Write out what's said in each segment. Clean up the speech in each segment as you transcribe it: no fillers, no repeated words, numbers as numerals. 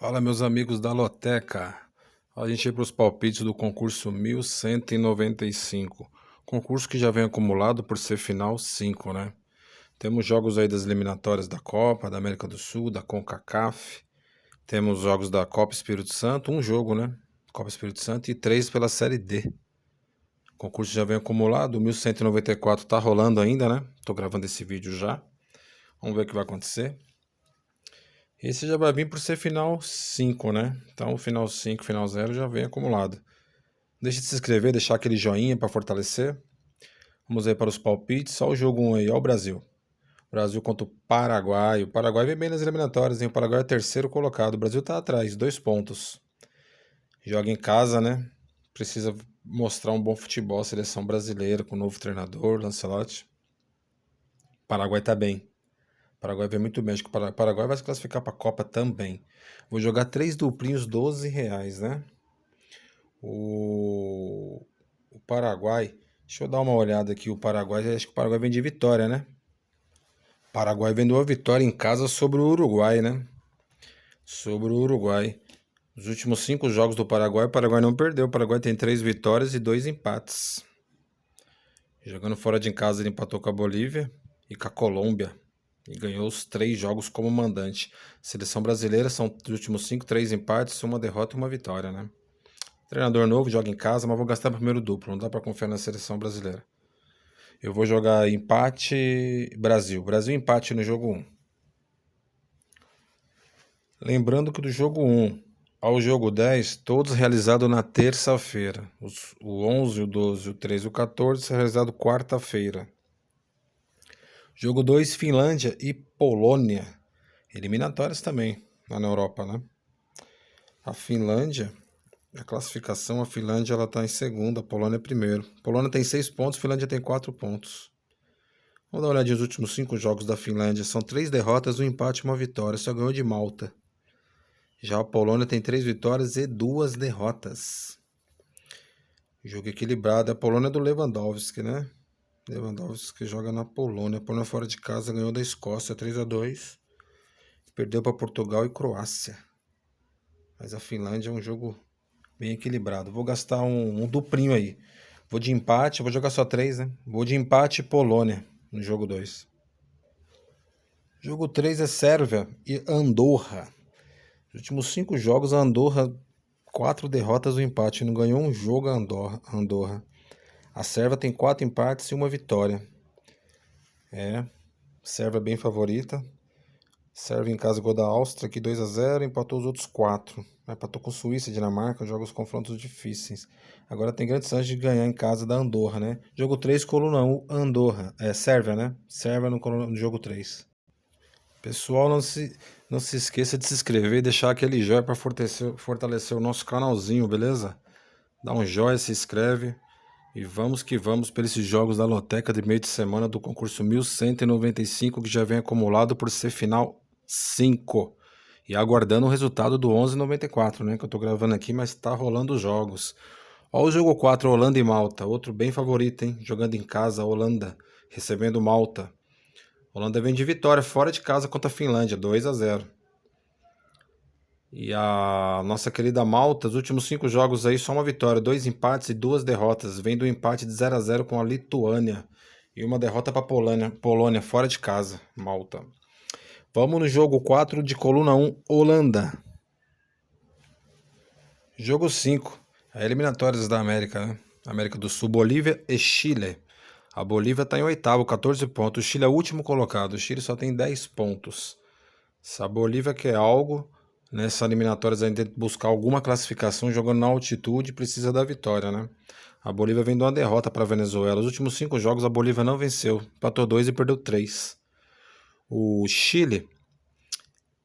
Fala, meus amigos da Loteca. A gente vai para os palpites do concurso 1195. Concurso que já vem acumulado por ser final 5, né? Temos jogos aí das eliminatórias da Copa, da América do Sul, da CONCACAF. Temos jogos da Copa Espírito Santo, um jogo, né? Copa Espírito Santo e 3 pela Série D. O concurso já vem acumulado, o 1194 tá rolando ainda, né? Tô gravando esse vídeo já. Vamos ver o que vai acontecer. Esse já vai vir por ser final 5, né? Então, final 5, final 0 já vem acumulado. Deixa de se inscrever, deixar aquele joinha para fortalecer. Vamos aí para os palpites. Só o jogo 1 aí, ó o Brasil. Brasil contra o Paraguai. O Paraguai vem bem nas eliminatórias, hein? O Paraguai é terceiro colocado. O Brasil tá atrás, 2 pontos. Joga em casa, né? Precisa mostrar um bom futebol, seleção brasileira, com o novo treinador, Lancelotti. O Paraguai tá bem. O Paraguai vem muito bem. Acho que o Paraguai vai se classificar para a Copa também. Vou jogar 3 duplinhos, R$ 12, né? O Paraguai. Deixa eu dar uma olhada aqui. O Paraguai, acho que o Paraguai vem de vitória, né? O Paraguai vem de uma vitória em casa sobre o Uruguai, né? Sobre o Uruguai. Os últimos 5 jogos do Paraguai, o Paraguai não perdeu. O Paraguai tem 3 vitórias e 2 empates. Jogando fora de casa, ele empatou com a Bolívia e com a Colômbia. E ganhou os 3 jogos como mandante. Seleção brasileira são dos últimos 5, 3 empates, uma derrota e uma vitória, né? Treinador novo, joga em casa, mas vou gastar primeiro duplo. Não dá pra confiar na seleção brasileira. Eu vou jogar empate Brasil. Brasil empate no jogo 1. Lembrando que do jogo 1 ao jogo 10, todos realizados na terça-feira. O 11, o 12, o 13 e o 14 será realizado quarta-feira. Jogo 2, Finlândia e Polônia. Eliminatórias também, lá na Europa, né? A Finlândia, a classificação, a Finlândia ela tá em segundo, a Polônia é primeiro. A Polônia tem 6 pontos, a Finlândia tem 4 pontos. Vamos dar uma olhadinha nos últimos 5 jogos da Finlândia. São 3 derrotas, um empate e uma vitória. Só ganhou de Malta. Já a Polônia tem 3 vitórias e 2 derrotas. Jogo equilibrado. A Polônia é do Lewandowski, né? Lewandowski joga na Polônia. A Polônia fora de casa ganhou da Escócia 3-2. Perdeu para Portugal e Croácia. Mas a Finlândia é um jogo bem equilibrado. Vou gastar um duplinho aí. Vou de empate, vou jogar só 3, né? Vou de empate e Polônia no jogo 2. Jogo 3 é Sérvia e Andorra. Nos últimos 5 jogos, a Andorra, 4 derrotas e um empate. Não ganhou um jogo a Andorra. A Sérvia tem 4 empates e uma vitória. Sérvia bem favorita. Sérvia em casa, gol da Áustria, aqui 2-0, empatou os outros 4. Empatou com Suíça e Dinamarca, jogos confrontos difíceis. Agora tem grandes chances de ganhar em casa da Andorra, né? Jogo 3, coluna 1, Andorra. Sérvia, né? Sérvia no jogo 3. Pessoal, não se esqueça de se inscrever e deixar aquele joinha para fortalecer o nosso canalzinho, beleza? Dá um joinha, se inscreve e vamos que vamos para esses jogos da Loteca de meio de semana do concurso 1195 que já vem acumulado por ser final 5. E aguardando o resultado do 1194, né? Que eu tô gravando aqui, mas tá rolando os jogos. Ó o jogo 4, Holanda e Malta. Outro bem favorito, hein? Jogando em casa, Holanda, recebendo Malta. Holanda vem de vitória fora de casa contra a Finlândia, 2-0. E a nossa querida Malta, os últimos 5 jogos aí, só uma vitória, 2 empates e 2 derrotas. Vem do empate de 0-0 com a Lituânia. E uma derrota para a Polônia, fora de casa, Malta. Vamos no jogo 4 de coluna 1, Holanda. Jogo 5, a eliminatórias da América, né? América do Sul, Bolívia e Chile. A Bolívia está em oitavo, 14 pontos. O Chile é o último colocado. O Chile só tem 10 pontos. Se a Bolívia quer algo, nessa eliminatórias ainda tem que buscar alguma classificação jogando na altitude, precisa da vitória, né? A Bolívia vem de uma derrota para a Venezuela. Os últimos 5 jogos a Bolívia não venceu. Empatou 2 e perdeu 3. O Chile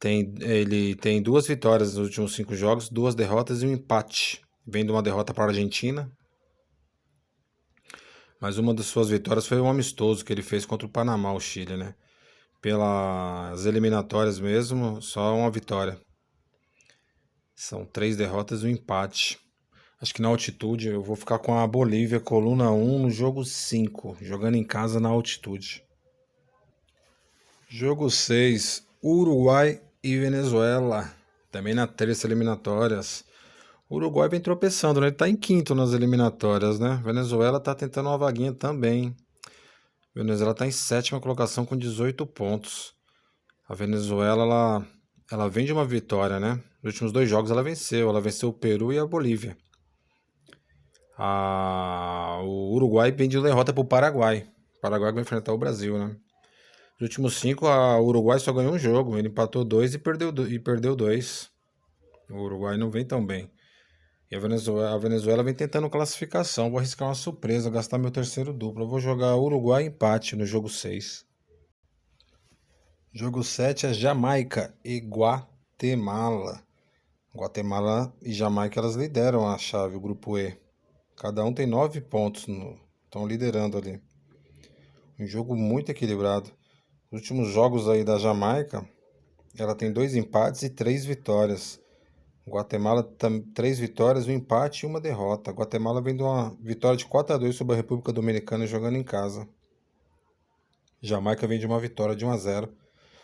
ele tem 2 vitórias nos últimos 5 jogos, 2 derrotas e um empate. Vem de uma derrota para a Argentina. Mas uma das suas vitórias foi um amistoso que ele fez contra o Panamá, o Chile, né? Pelas eliminatórias mesmo, só uma vitória. São 3 derrotas e um empate. Acho que na altitude eu vou ficar com a Bolívia, coluna 1 no jogo 5, jogando em casa na altitude. Jogo 6, Uruguai e Venezuela. Também na terça eliminatórias. O Uruguai vem tropeçando, né? Ele tá em quinto nas eliminatórias, né? Venezuela tá tentando uma vaguinha também. Venezuela tá em sétima colocação com 18 pontos. A Venezuela, ela vem de uma vitória, né? Nos últimos 2 jogos ela venceu. Ela venceu o Peru e a Bolívia. O Uruguai vem de derrota pro Paraguai. O Paraguai vai enfrentar o Brasil, né? Nos últimos 5, o Uruguai só ganhou um jogo. Ele empatou 2 e perdeu 2. O Uruguai não vem tão bem. E a Venezuela vem tentando classificação. Vou arriscar uma surpresa, gastar meu terceiro duplo. Eu vou jogar Uruguai empate no jogo 6. Jogo 7 é Jamaica e Guatemala. Guatemala e Jamaica elas lideram a chave, o grupo E. Cada um tem 9 pontos, estão liderando ali. Um jogo muito equilibrado. Os últimos jogos aí da Jamaica, ela tem 2 empates e 3 vitórias. Guatemala, 3 vitórias, um empate e uma derrota. Guatemala vem de uma vitória de 4-2 sobre a República Dominicana jogando em casa. Jamaica vem de uma vitória de 1-0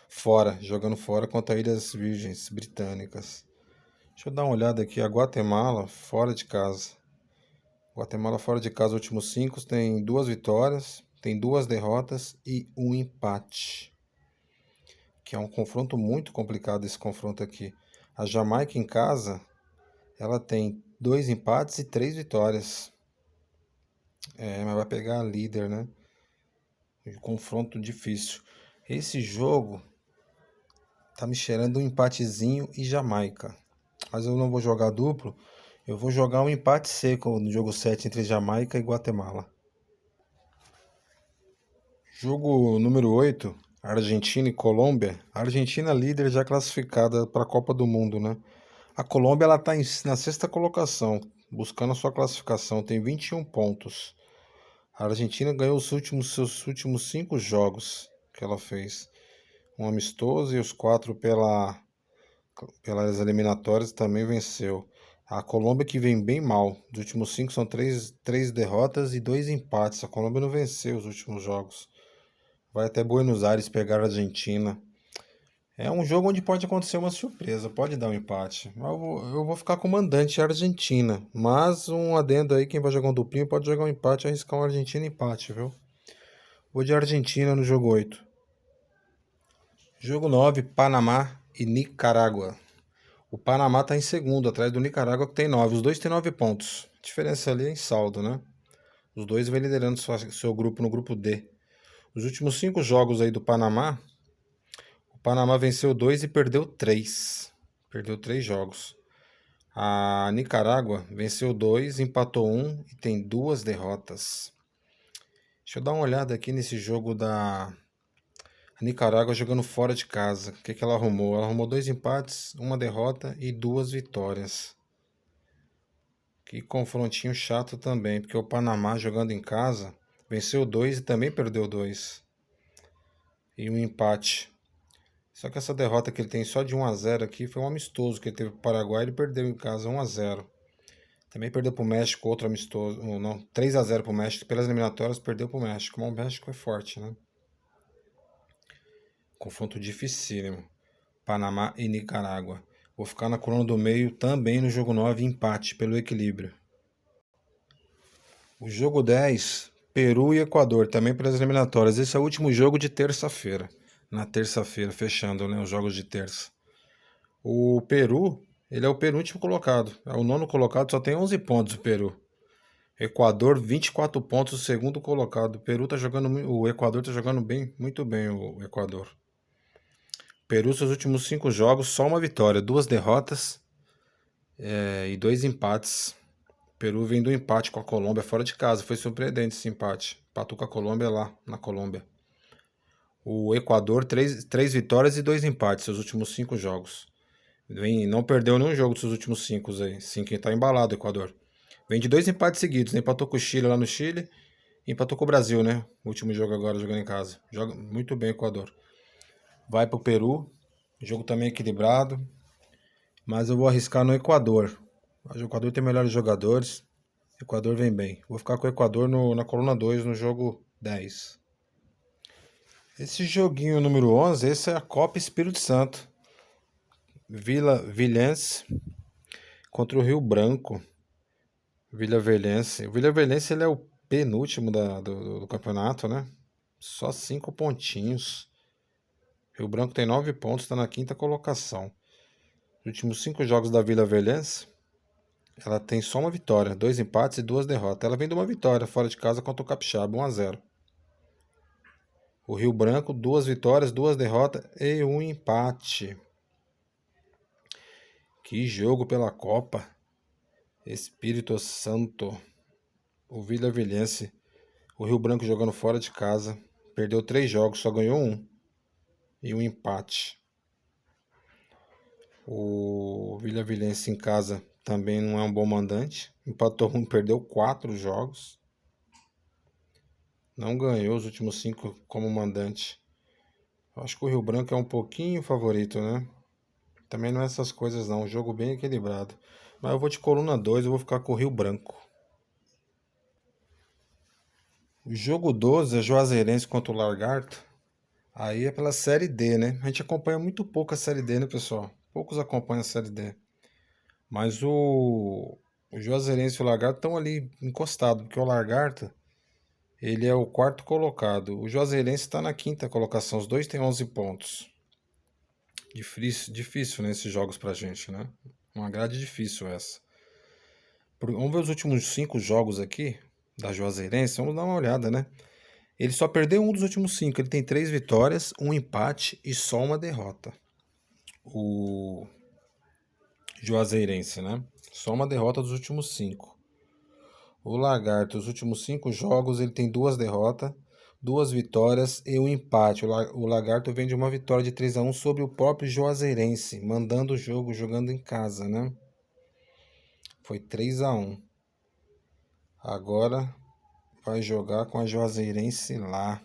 fora, jogando fora contra Ilhas Virgens Britânicas. Deixa eu dar uma olhada aqui. A Guatemala fora de casa. Guatemala fora de casa, últimos 5 tem 2 vitórias, tem 2 derrotas e um empate. Que é um confronto muito complicado esse confronto aqui. A Jamaica em casa, ela tem 2 empates e 3 vitórias. Mas vai pegar a líder, né? Um confronto difícil. Esse jogo tá me cheirando um empatezinho e Jamaica. Mas eu não vou jogar duplo. Eu vou jogar um empate seco no jogo 7 entre Jamaica e Guatemala. Jogo número 8, Argentina e Colômbia. A Argentina líder já classificada para a Copa do Mundo, né? A Colômbia ela está na 6ª colocação, buscando a sua classificação, tem 21 pontos. A Argentina ganhou seus últimos 5 jogos que ela fez. Um amistoso e os 4 pelas eliminatórias também venceu. A Colômbia que vem bem mal. Os últimos 5 são 3 derrotas e 2 empates. A Colômbia não venceu os últimos jogos. Vai até Buenos Aires pegar a Argentina. É um jogo onde pode acontecer uma surpresa, pode dar um empate. Eu vou ficar com o mandante Argentina. Mas um adendo aí, quem vai jogar um duplinho pode jogar um empate e arriscar um Argentina empate, viu? Vou de Argentina no jogo 8. Jogo 9, Panamá e Nicarágua. O Panamá está em segundo, atrás do Nicarágua que tem 9. Os dois têm 9 pontos. A diferença ali é em saldo, né? Os dois vêm liderando seu grupo no grupo D. Os últimos 5 jogos aí do Panamá, o Panamá venceu 2 e perdeu 3. Perdeu 3 jogos. A Nicarágua venceu 2, empatou 1 e tem 2 derrotas. Deixa eu dar uma olhada aqui nesse jogo da Nicarágua jogando fora de casa. O que ela arrumou? Ela arrumou 2 empates, 1 derrota e 2 vitórias. Que confrontinho chato também, porque o Panamá jogando em casa venceu 2 e também perdeu 2. E um empate. Só que essa derrota que ele tem só de 1-0 aqui foi um amistoso que ele teve para o Paraguai, ele perdeu em casa 1-0. Também perdeu para o México, outro amistoso, não, 3-0 para o México, pelas eliminatórias perdeu para o México, mas o México é forte, né? Confronto dificílimo. Panamá e Nicarágua. Vou ficar na coluna do meio também no jogo 9, empate pelo equilíbrio. O jogo 10, Peru e Equador, também pelas eliminatórias. Esse é o último jogo de terça-feira. Na terça-feira, fechando, né, os jogos de terça. O Peru, ele é o penúltimo colocado. É o 9º colocado, só tem 11 pontos o Peru. Equador, 24 pontos, o segundo colocado. O Equador está jogando bem, muito bem o Equador. Peru, seus últimos 5 jogos, só uma vitória, 2 derrotas e 2 empates. Peru vem do empate com a Colômbia fora de casa. Foi surpreendente esse empate. Empatou com a Colômbia lá, na Colômbia. O Equador, 3 vitórias e 2 empates, seus últimos 5 jogos. Não perdeu nenhum jogo dos seus últimos 5 aí. 5 tá embalado o Equador. Vem de 2 empates seguidos, né? Empatou com o Chile lá no Chile e empatou com o Brasil, né? O último jogo agora jogando em casa. Joga muito bem o Equador. Vai pro Peru. Jogo também equilibrado. Mas eu vou arriscar no Equador. O Equador tem melhores jogadores. O Equador vem bem. Vou ficar com o Equador na coluna 2, no jogo 10. Esse joguinho número 11, esse é a Copa Espírito Santo. Villense contra o Rio Branco. Vilhaverlense. O Vilhaverlense ele é o penúltimo do campeonato, né? Só 5 pontinhos. Rio Branco tem 9 pontos, está na 5ª colocação. Os últimos 5 jogos da Vilhaverlense, ela tem só uma vitória, 2 empates e 2 derrotas. Ela vem de uma vitória fora de casa contra o Capixaba, 1-0. O Rio Branco, 2 vitórias, 2 derrotas e 1 empate. Que jogo pela Copa. Espírito Santo. O Vilhaverlense. O Rio Branco jogando fora de casa. Perdeu 3 jogos, só ganhou 1. E 1 empate. O Vilhaverlense em casa também não é um bom mandante. Empatou 1, perdeu 4 jogos. Não ganhou os últimos 5 como mandante. Acho que o Rio Branco é um pouquinho favorito, né? Também não é essas coisas não. Um jogo bem equilibrado. Mas eu vou de coluna 2, eu vou ficar com o Rio Branco. O jogo 12 é Juazeirense contra o Lagarto. Aí é pela Série D, né? A gente acompanha muito pouco a Série D, né, pessoal? Poucos acompanham a Série D. Mas o Juazeirense e o Lagarto estão ali encostados, porque o Lagarto, ele é o 4º colocado. O Juazeirense está na 5ª colocação, os dois têm 11 pontos. Difícil, né, esses jogos pra gente, né? Uma grade difícil essa. Vamos ver os últimos 5 jogos aqui da Juazeirense, vamos dar uma olhada, né? Ele só perdeu um dos últimos 5, ele tem 3 vitórias, 1 empate e só uma derrota. O Juazeirense, né? Só uma derrota dos últimos 5. O Lagarto, os últimos 5 jogos, ele tem 2 derrotas, 2 vitórias e 1 empate. O Lagarto vem de uma vitória de 3-1 sobre o próprio Juazeirense, mandando o jogo, jogando em casa, né? Foi 3-1. Agora vai jogar com a Juazeirense lá.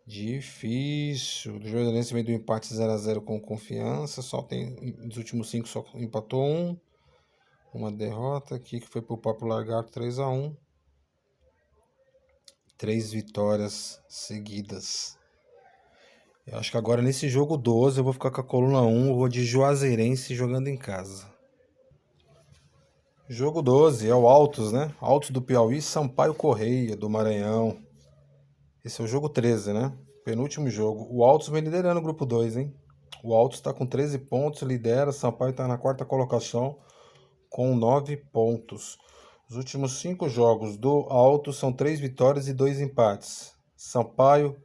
Difícil. O Juazeirense vem do empate 0-0 com Confiança. Só tem, nos últimos 5 só empatou 1. Uma derrota aqui que foi pro próprio Lagarto 3-1. 3 vitórias seguidas. Eu acho que agora nesse jogo 12 eu vou ficar com a coluna 1. Eu vou de Juazeirense jogando em casa. Jogo 12 é o Altos, né? Altos do Piauí, Sampaio Correia do Maranhão. Esse é o jogo 13, né? Penúltimo jogo. O Altos vem liderando o grupo 2, hein? O Altos está com 13 pontos, lidera. Sampaio está na 4ª colocação com 9 pontos. Os últimos 5 jogos do Altos são 3 vitórias e 2 empates. Sampaio,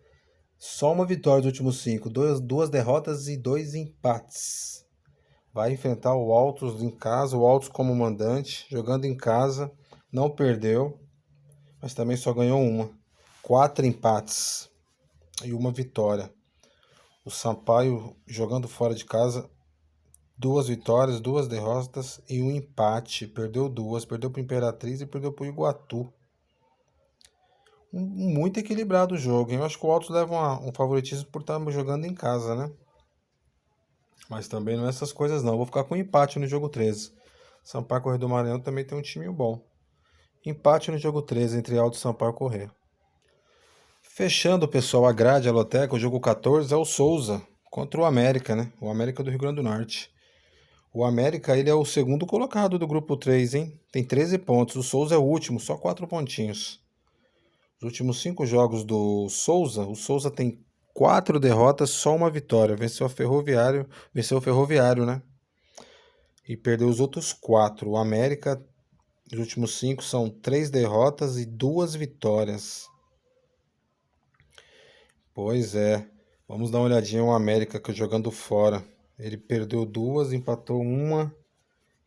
só uma vitória dos últimos 5, 2 derrotas e 2 empates. Vai enfrentar o Altos em casa, o Altos como mandante, jogando em casa, não perdeu, mas também só ganhou uma. 4 empates e 1 vitória. O Sampaio jogando fora de casa, 2 vitórias, 2 derrotas e 1 empate. Perdeu 2, perdeu para o Imperatriz e perdeu para o Iguatu. Muito equilibrado o jogo, hein? Eu acho que o Altos leva um favoritismo por estar jogando em casa, né? Mas também não é essas coisas não. Eu vou ficar com empate no jogo 13. Sampaio Corrêa do Maranhão também tem um time bom. Empate no jogo 13 entre Altos e Sampaio Corrêa. Fechando, pessoal, a grade, a loteca, o jogo 14 é o Souza contra o América, né? O América do Rio Grande do Norte. O América, ele é o 2º colocado do grupo 3, hein? Tem 13 pontos. O Souza é o último, só 4 pontinhos. Os últimos 5 jogos do Souza, o Souza tem 4 derrotas, só uma vitória. Venceu o Ferroviário, né? E perdeu os outros 4. O América, os últimos 5 são 3 derrotas e 2 vitórias. Pois é. Vamos dar uma olhadinha no América que jogando fora. Ele perdeu 2, empatou 1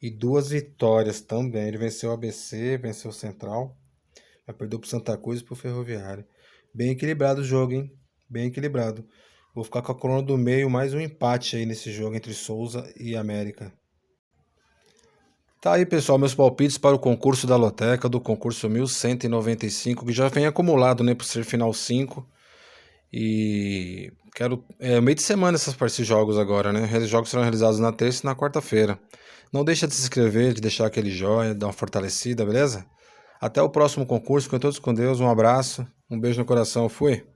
e 2 vitórias também. Ele venceu o ABC, venceu o Central. Mas perdeu pro Santa Cruz e pro Ferroviário. Bem equilibrado o jogo, hein? Bem equilibrado. Vou ficar com a coluna do meio, mais um empate aí nesse jogo entre Souza e América. Tá aí, pessoal, meus palpites para o concurso da loteca, do concurso 1195, que já vem acumulado, né, por ser final 5. E quero... meio de semana esses jogos agora, né? Os jogos serão realizados na terça e na quarta-feira. Não deixa de se inscrever, de deixar aquele joinha, dar uma fortalecida, beleza? Até o próximo concurso, com todos com Deus, um abraço, um beijo no coração, fui!